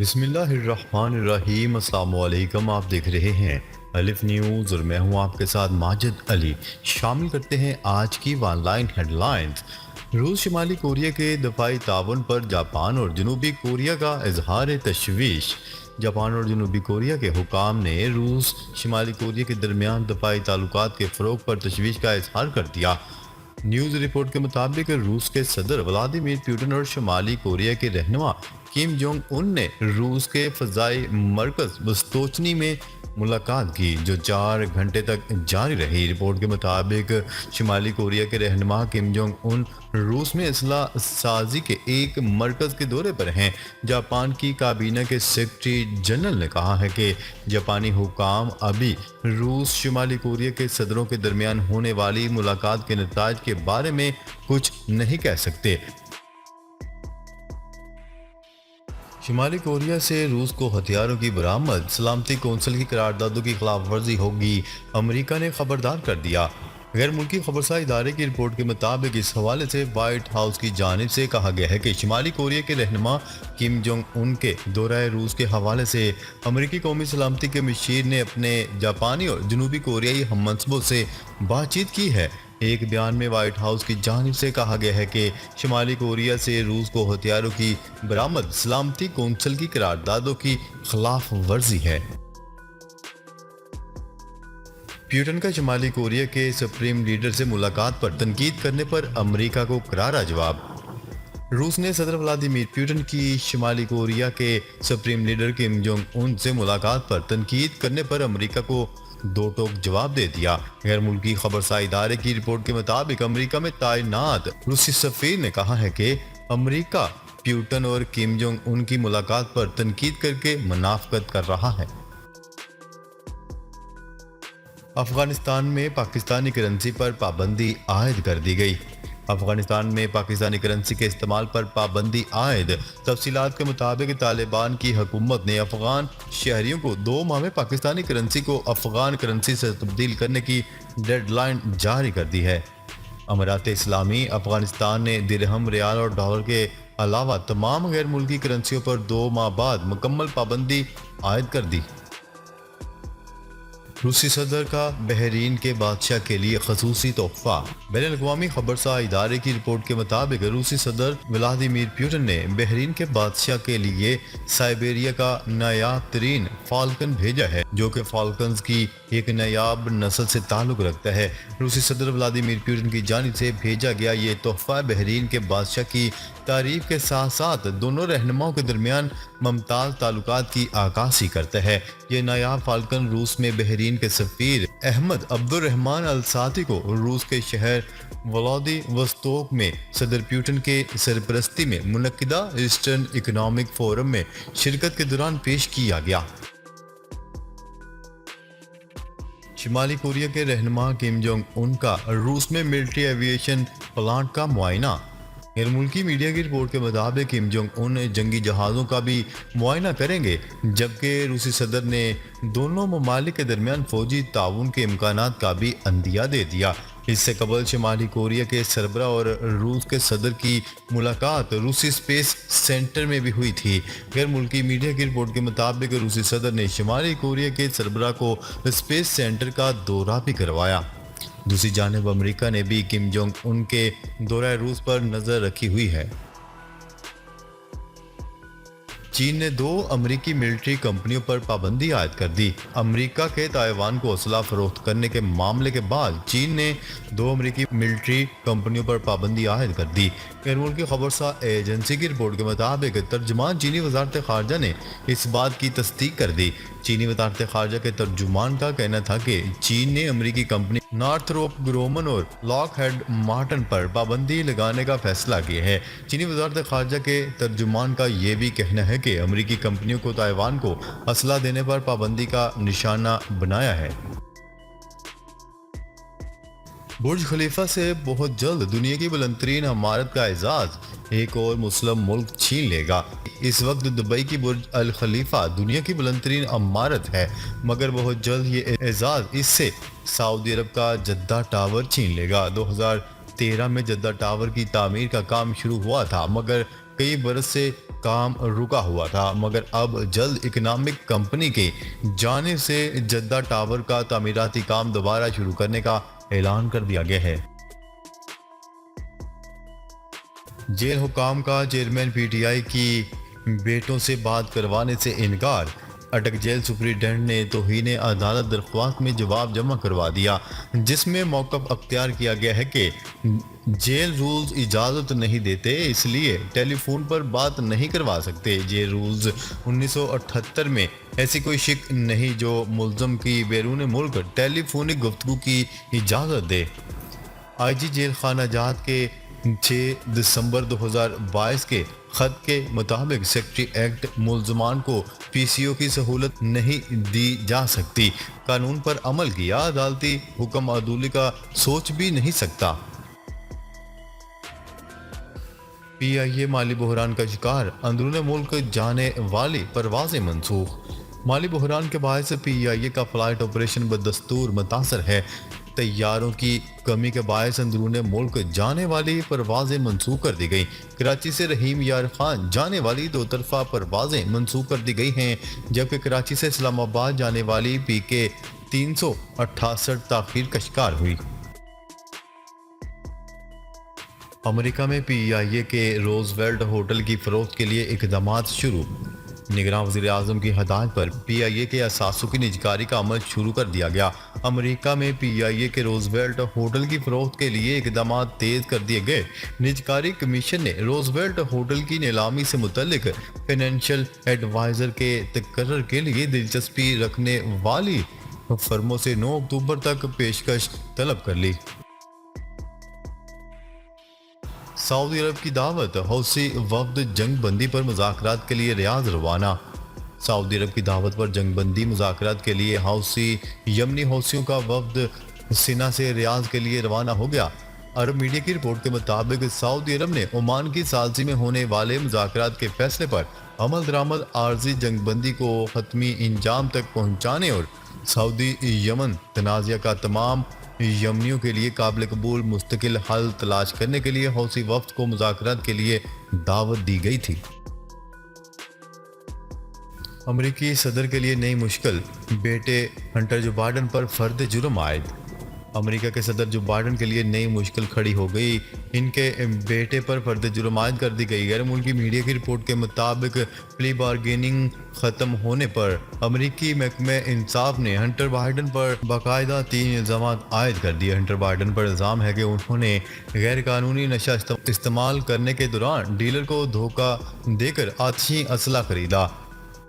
بسم اللہ الرحمن الرحیم۔ السلام علیکم، آپ دیکھ رہے ہیں الف نیوز اور میں ہوں آپ کے ساتھ ماجد علی۔ شامل کرتے ہیں آج کی آن لائن ہیڈ لائنز۔ روس شمالی کوریا کے دفاعی تعاون پر جاپان اور جنوبی کوریا کا اظہار تشویش۔ جاپان اور جنوبی کوریا کے حکام نے روس شمالی کوریا کے درمیان دفاعی تعلقات کے فروغ پر تشویش کا اظہار کر دیا۔ نیوز رپورٹ کے مطابق روس کے صدر ولادیمیر پوٹن اور شمالی کوریا کے رہنما کم جونگ ان نے روس کے فضائی مرکز وستوچنی میں ملاقات کی، جو 4 گھنٹے تک جاری رہی۔ رپورٹ کے مطابق شمالی کوریا کے رہنما کم جونگ ان روس میں اسلحہ سازی کے ایک مرکز کے دورے پر ہیں۔ جاپان کی کابینہ کے سیکرٹری جنرل نے کہا ہے کہ جاپانی حکام ابھی روس شمالی کوریا کے صدروں کے درمیان ہونے والی ملاقات کے نتائج کے بارے میں کچھ نہیں کہہ سکتے۔ شمالی کوریا سے روس کو ہتھیاروں کی برآمد، سلامتی کونسل کی قراردادوں کی خلاف ورزی ہوگی، امریکہ نے خبردار کر دیا۔ غیر ملکی خبرساں ادارے کی رپورٹ کے مطابق اس حوالے سے وائٹ ہاؤس کی جانب سے کہا گیا ہے کہ شمالی کوریا کے رہنما کم جونگ ان کے دورہ روس کے حوالے سے امریکی قومی سلامتی کے مشیر نے اپنے جاپانی اور جنوبی کوریائی ہم منصبوں سے بات چیت کی ہے۔ ایک بیان میں وائٹ ہاؤس کی جانب سے کہا گیا ہے کہ شمالی کوریا سے روس کو ہتھیاروں کی برآمد سلامتی کونسل کی قراردادوں کی خلاف ورزی ہے۔ پیوٹن کا شمالی کوریا کے سپریم لیڈر سے ملاقات پر تنقید کرنے پر امریکہ کو کرارا جواب۔ روس نے صدر ولادیمیر پوٹن کی شمالی کوریا کے supreme leader Kim Jong Un سے ملاقات پر تنقید کرنے پر امریکہ کو دو ٹوک جواب دے دیا۔ غیر ملکی خبرساں ادارے کی رپورٹ کے مطابق امریکہ میں تعینات روسی سفیر نے کہا ہے کہ امریکہ پیوٹن اور کم جونگ ان کی ملاقات پر تنقید کر کے منافقت کر رہا ہے۔ افغانستان میں پاکستانی کرنسی پر پابندی عائد کر دی گئی۔ افغانستان میں پاکستانی کرنسی کے استعمال پر پابندی عائد۔ تفصیلات کے مطابق طالبان کی حکومت نے افغان شہریوں کو 2 ماہ میں پاکستانی کرنسی کو افغان کرنسی سے تبدیل کرنے کی ڈیڈ لائن جاری کر دی ہے۔ امارات اسلامی افغانستان نے درہم، ریال اور ڈالر کے علاوہ تمام غیر ملکی کرنسیوں پر 2 ماہ بعد مکمل پابندی عائد کر دی۔ روسی صدر کا بحرین کے بادشاہ کے لیے خصوصی تحفہ۔ بین الاقوامی خبرساں ادارے کی رپورٹ کے مطابق روسی صدر ولادیمیر پوٹن نے بحرین کے بادشاہ کے لیے سائبیریا کا نایاب ترین فالکن بھیجا ہے، جو کہ فالکنز کی ایک نایاب نسل سے تعلق رکھتا ہے۔ روسی صدر ولادیمیر پوٹن کی جانب سے بھیجا گیا یہ تحفہ بحرین کے بادشاہ کی تعریف کے ساتھ ساتھ دونوں رہنماؤں کے درمیان ممتاز تعلقات کی عکاسی کرتا ہے۔ یہ نایاب فالکن روس میں بحرین کے سفیر احمد عبد الرحمن الساتی کو روس کے شہر ولادی وستوک میں صدر پوٹن کے سرپرستی میں منعقدہ ایسٹرن اکنامک فورم میں شرکت کے دوران پیش کیا گیا۔ شمالی کوریا کے رہنما کم جونگ ان کا روس میں ملٹری ایویشن پلانٹ کا معائنہ۔ غیر ملکی میڈیا کی رپورٹ کے مطابق کم جونگ ان جنگی جہازوں کا بھی معائنہ کریں گے، جبکہ روسی صدر نے دونوں ممالک کے درمیان فوجی تعاون کے امکانات کا بھی عندیہ دے دیا۔ اس سے قبل شمالی کوریا کے سربراہ اور روس کے صدر کی ملاقات روسی اسپیس سینٹر میں بھی ہوئی تھی۔ غیر ملکی میڈیا کی رپورٹ کے مطابق روسی صدر نے شمالی کوریا کے سربراہ کو اسپیس سینٹر کا دورہ بھی کروایا۔ دوسری جانب امریکہ نے بھی کم جونگ ان کے دورہ روس پر نظر رکھی ہوئی ہے۔ چین نے 2 امریکی ملٹری کمپنیوں پر پابندی عائد کر دی۔ امریکہ کے تائیوان کو اسلحہ فروخت کرنے کے معاملے کے بعد چین نے 2 امریکی ملٹری کمپنیوں پر پابندی عائد کر دی۔ غیر ملکی خبرساں ایجنسی کی رپورٹ کے مطابق ترجمان چینی وزارت خارجہ نے اس بات کی تصدیق کر دی۔ چینی وزارت خارجہ کے ترجمان کا کہنا تھا کہ چین نے امریکی کمپنی نارتھروپ گرومن اور لاک ہیڈ مارٹن پر پابندی لگانے کا فیصلہ کیا ہے۔ چینی وزارت خارجہ کے ترجمان کا یہ بھی کہنا ہے کہ امریکی کمپنیوں کو تائیوان کو اسلحہ دینے پر پابندی کا نشانہ بنایا ہے۔ برج خلیفہ سے بہت جلد دنیا کی بلند ترین عمارت کا اعزاز ایک اور مسلم ملک چھین لے گا۔ اس وقت دبئی کی برج الخلیفہ دنیا کی بلند ترین عمارت ہے، مگر بہت جلد یہ اعزاز اس سے سعودی عرب کا جدہ ٹاور چھین لے گا۔ 2023 2013 میں جدہ ٹاور کی تعمیر کا کام شروع ہوا تھا، مگر کئی برس سے کام رکا ہوا تھا، مگر اب جلد اکنامک کمپنی کی جانب سے جدہ ٹاور کا تعمیراتی کام دوبارہ شروع کرنے کا اعلان کر دیا گیا ہے۔ جیل حکام کا چیئرمین پی ٹی آئی کی بیٹوں سے بات کروانے سے انکار۔ اٹک جیل سپرنٹینڈنٹ نے توہین عدالت درخواست میں جواب جمع کروا دیا، جس میں موقف اختیار کیا گیا ہے کہ جیل رولز اجازت نہیں دیتے، اس لیے ٹیلی فون پر بات نہیں کروا سکتے۔ جیل رولز 1978 میں ایسی کوئی شک نہیں جو ملزم کی بیرون ملک ٹیلی فونک گفتگو کی اجازت دے۔ آئی جی جیل خانہ جات کے 6 دسمبر 2022 کے خط کے مطابق سیکریٹری ایکٹ ملزمان کو پی سی او کی سہولت نہیں دی جا سکتی، قانون پر عمل کیا عدالتی حکم عدولی کا سوچ بھی نہیں سکتا۔ پی آئی اے مالی بحران کا شکار، اندرون ملک جانے والی پروازیں منسوخ۔ مالی بحران کے باعث پی آئی اے کا فلائٹ آپریشن بدستور متاثر ہے۔ طیاروں کی کمی کے باعث اندرون ملک جانے والی پروازیں منسوخ کر دی گئیں۔ کراچی سے رحیم یار خان جانے والی 2 طرفہ پروازیں منسوخ کر دی گئی ہیں، جبکہ کراچی سے اسلام آباد جانے والی پی کے 368 تاخیر کا شکار ہوئی۔ امریکہ میں پی آئی اے کے روزویلٹ ہوٹل کی فروخت کے لیے اقدامات شروع۔ نگراں وزیر اعظم کی ہدایت پر پی آئی اے کے اثاثوں کی نجکاری کا عمل شروع کر دیا گیا۔ امریکہ میں پی آئی اے کے روزویلٹ ہوٹل کی فروخت کے لیے اقدامات تیز کر دیے گئے۔ نجکاری کمیشن نے روزویلٹ ہوٹل کی نیلامی سے متعلق فائنینشیل ایڈوائزر کے تقرر کے لیے دلچسپی رکھنے والی فرموں سے 9 اکتوبر تک پیشکش طلب کر لی۔ سعودی عرب کی دعوت، حوثی وفد جنگ بندی پر مذاکرات کے لیے ریاض روانہ۔ سعودی عرب کی دعوت پر جنگ بندی مذاکرات کے لیے یمنی حوثیوں کا وفد سینا سے ریاض کے لیے روانہ ہو گیا۔ عرب میڈیا کی رپورٹ کے مطابق سعودی عرب نے عمان کی ثالثی میں ہونے والے مذاکرات کے فیصلے پر عمل درآمد عارضی جنگ بندی کو حتمی انجام تک پہنچانے اور سعودی یمن تنازع کا تمام یمنیوں کے لیے قابل قبول مستقل حل تلاش کرنے کے لیے حوثی وفد کو مذاکرات کے لیے دعوت دی گئی تھی۔ امریکی صدر کے لیے نئی مشکل، بیٹے ہنٹر جو بائیڈن پر فرد جرم عائد۔ امریکہ کے صدر جو بائیڈن کے لیے نئی مشکل کھڑی ہو گئی، ان کے بیٹے پر فرد جرم عائد کر دی گئی۔ غیر ملکی میڈیا کی رپورٹ کے مطابق پلی بارگیننگ ختم ہونے پر امریکی محکمہ انصاف نے ہنٹر بائیڈن پر باقاعدہ 3 الزامات عائد کر دیے۔ ہنٹر بائیڈن پر الزام ہے کہ انہوں نے غیر قانونی نشہ استعمال کرنے کے دوران ڈیلر کو دھوکہ دے کر آتشی اسلحہ خریدا۔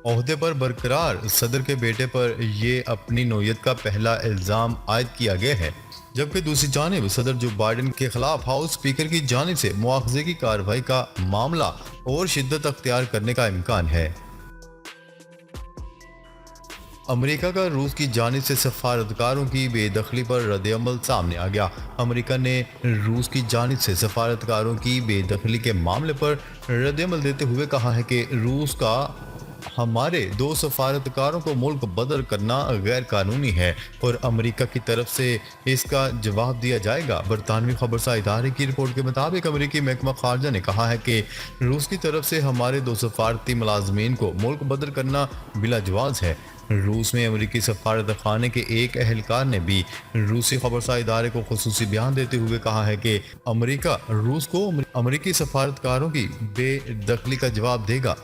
عہدے پر برقرار صدر کے بیٹے پر یہ اپنی نوعیت کا پہلا الزام عائد کیا گیا ہے، جبکہ دوسری جانب صدر جو بائیڈن کے خلاف ہاؤس اسپیکر کی جانب سے مواخذے کی کارروائی کا معاملہ اور شدت اختیار کرنے کا امکان ہے۔ امریکہ کا روس کی جانب سے سفارتکاروں کی بے دخلی پر رد عمل سامنے آ گیا۔ امریکہ نے روس کی جانب سے سفارتکاروں کی بے دخلی کے معاملے پر رد عمل دیتے ہوئے کہا ہے کہ روس کا ہمارے 2 سفارتکاروں کو ملک بدر کرنا غیر قانونی ہے اور امریکہ کی طرف سے اس کا جواب دیا جائے گا۔ برطانوی خبرساز ادارے کی رپورٹ کے مطابق امریکی محکمہ خارجہ نے کہا ہے کہ روس کی طرف سے ہمارے 2 سفارتی ملازمین کو ملک بدر کرنا بلا جواز ہے۔ روس میں امریکی سفارت خانے کے ایک اہلکار نے بھی روسی خبرساز ادارے کو خصوصی بیان دیتے ہوئے کہا ہے کہ امریکہ روس کو امریکی سفارتکاروں کی بے دخلی کا جواب دے گا۔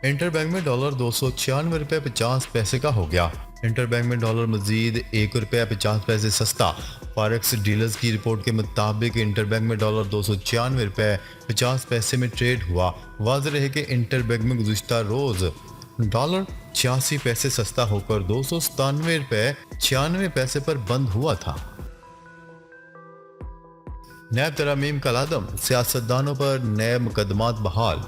انٹر بینک میں ڈالر 296 روپے 50 پیسے کا ہو گیا۔ انٹر بینک میں ڈالر مزید 1 روپے 50 پیسے سستا۔ فاریکس ڈیلرز کی رپورٹ کے مطابق انٹر بینک میں ڈالر 296 روپے 50 پیسے میں ٹریڈ ہوا۔ واضح رہے کہ انٹر بینک میں گزشتہ روز ڈالر 86 پیسے سستا ہو کر 297 روپے 96 پیسے پر بند ہوا تھا۔ نیب ترامیم کا عدم، سیاستدانوں پر نیب مقدمات بحال۔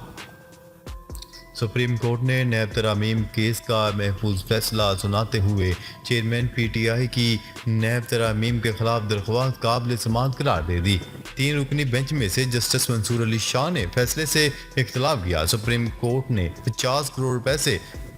سپریم کورٹ نے نیب ترامیم کیس کا محفوظ فیصلہ سناتے ہوئے چیئرمین پی ٹی آئی کی نیب ترامیم کے خلاف درخواست قابل سماعت قرار دے دی۔ 3 رکنی بینچ میں سے جسٹس منصور علی شاہ نے فیصلے سے اختلاف کیا۔ سپریم کورٹ نے 50 کروڑ روپے سے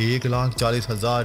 1,40,000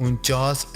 49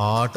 8